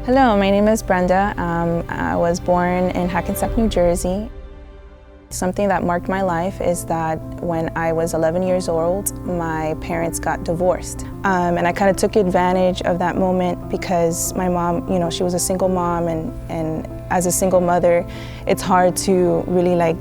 Hello, my name is Brenda. I was born in Hackensack, New Jersey. Something that marked my life is that when I was 11 years old, my parents got divorced. And I kind of took advantage of that moment because my mom, she was a single mom, and as a single mother, it's hard to really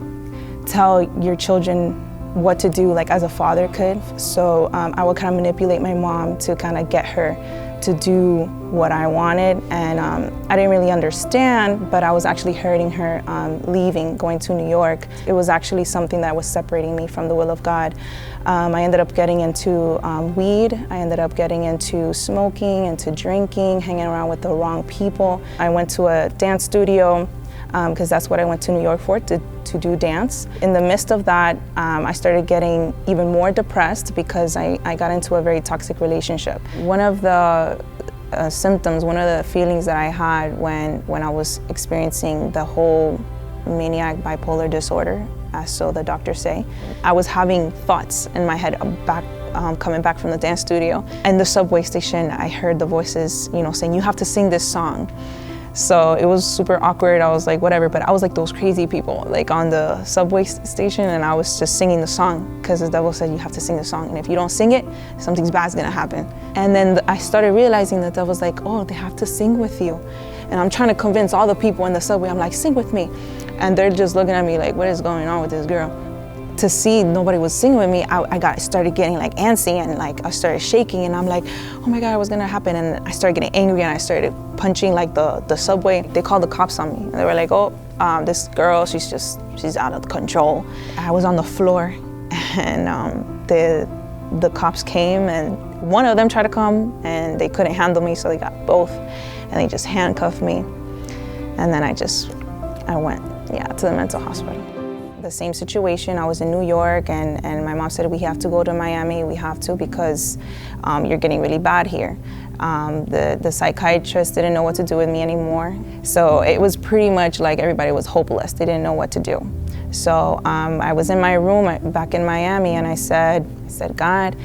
tell your children what to do as a father could. So I would kind of manipulate my mom to kind of get her to do what I wanted, and I didn't really understand, but I was actually hurting her leaving, going to New York. It was actually something that was separating me from the will of God. I ended up getting into weed. I ended up getting into smoking, into drinking, hanging around with the wrong people. I went to a dance studio because that's what I went to New York for, to do dance. In the midst of that, I started getting even more depressed because I got into a very toxic relationship. One of the symptoms, one of the feelings that I had when I was experiencing the whole maniac bipolar disorder, as so the doctors say, I was having thoughts in my head coming back from the dance studio. In the subway station, I heard the voices, saying, "You have to sing this song." So it was super awkward. I was like, whatever, but I was like those crazy people, on the subway station, and I was just singing the song because the devil said, you have to sing the song, and if you don't sing it, something bad's gonna happen. And then I started realizing that the devil's like, oh, they have to sing with you. And I'm trying to convince all the people in the subway, I'm like, sing with me. And they're just looking at me like, what is going on with this girl? To see nobody was singing with me, I started getting antsy, and I started shaking, and I'm like, oh my God, what's gonna happen? And I started getting angry, and I started punching the subway. They called the cops on me. And they were like, oh, this girl, she's out of control. I was on the floor, and the cops came, and one of them tried to come, and they couldn't handle me, so they got both, and they just handcuffed me. And then I went, to the mental hospital. The same situation, I was in New York, and my mom said, we have to go to Miami, we have to, because you're getting really bad here. The psychiatrist didn't know what to do with me anymore. So it was pretty much like everybody was hopeless. They didn't know what to do. So I was in my room back in Miami, and I said, God,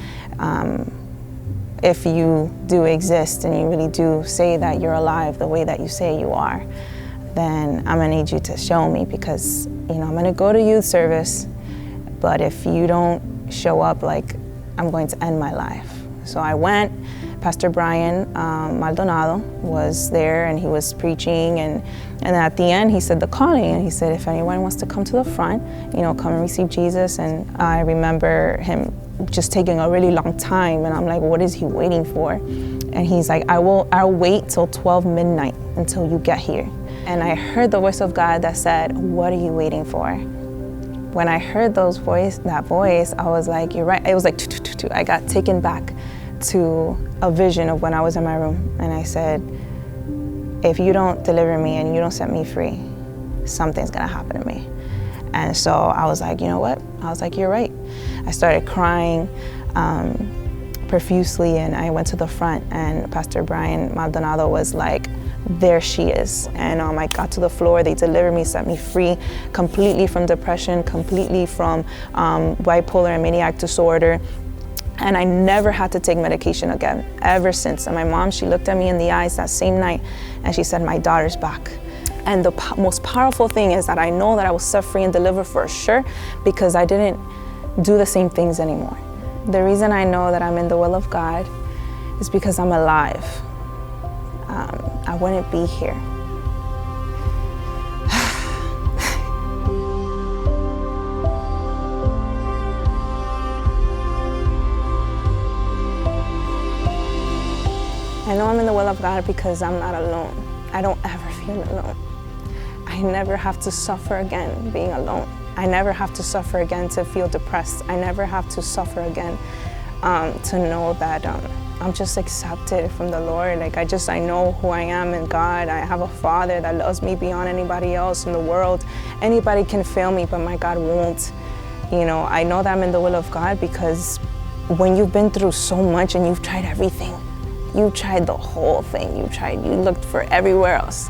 if you do exist and you really do say that you're alive the way that you say you are, then I'm gonna need you to show me, because I'm gonna go to youth service, but if you don't show up, I'm going to end my life. So I went. Pastor Brian Maldonado was there, and he was preaching, and at the end he said the calling, and he said, if anyone wants to come to the front, come and receive Jesus. And I remember him just taking a really long time, and I'm like, what is he waiting for? And he's like, I'll wait till 12 midnight until you get here. And I heard the voice of God that said, what are you waiting for? When I heard that voice, I was like, you're right. It was like, I got taken back to a vision of when I was in my room. And I said, if you don't deliver me and you don't set me free, something's gonna happen to me. And so I was like, you know what? I was like, you're right. I started crying profusely, and I went to the front, and Pastor Brian Maldonado was like, there she is. And I got to the floor, they delivered me, set me free completely from depression, completely from bipolar and maniac disorder. And I never had to take medication again, ever since. And my mom, she looked at me in the eyes that same night, and she said, my daughter's back. And the most powerful thing is that I know that I was set free and delivered for sure, because I didn't do the same things anymore. The reason I know that I'm in the will of God is because I'm alive. I wouldn't be here. I know I'm in the will of God because I'm not alone. I don't ever feel alone. I never have to suffer again being alone. I never have to suffer again to feel depressed. I never have to suffer again to know that I'm just accepted from the Lord. I know who I am in God. I have a Father that loves me beyond anybody else in the world. Anybody can fail me, but my God won't. I know that I'm in the will of God because when you've been through so much and you've tried everything, you tried the whole thing, you looked for everywhere else,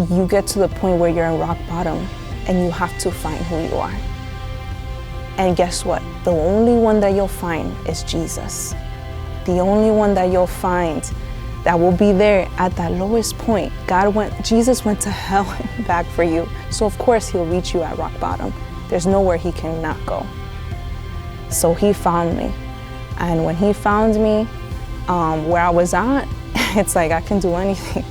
you get to the point where you're in rock bottom and you have to find who you are. And guess what? The only one that you'll find is Jesus. The only one that you'll find that will be there at that lowest point. Jesus went to hell and back for you. So of course he'll reach you at rock bottom. There's nowhere he cannot go. So he found me. And when he found me, where I was at, it's like I can do anything.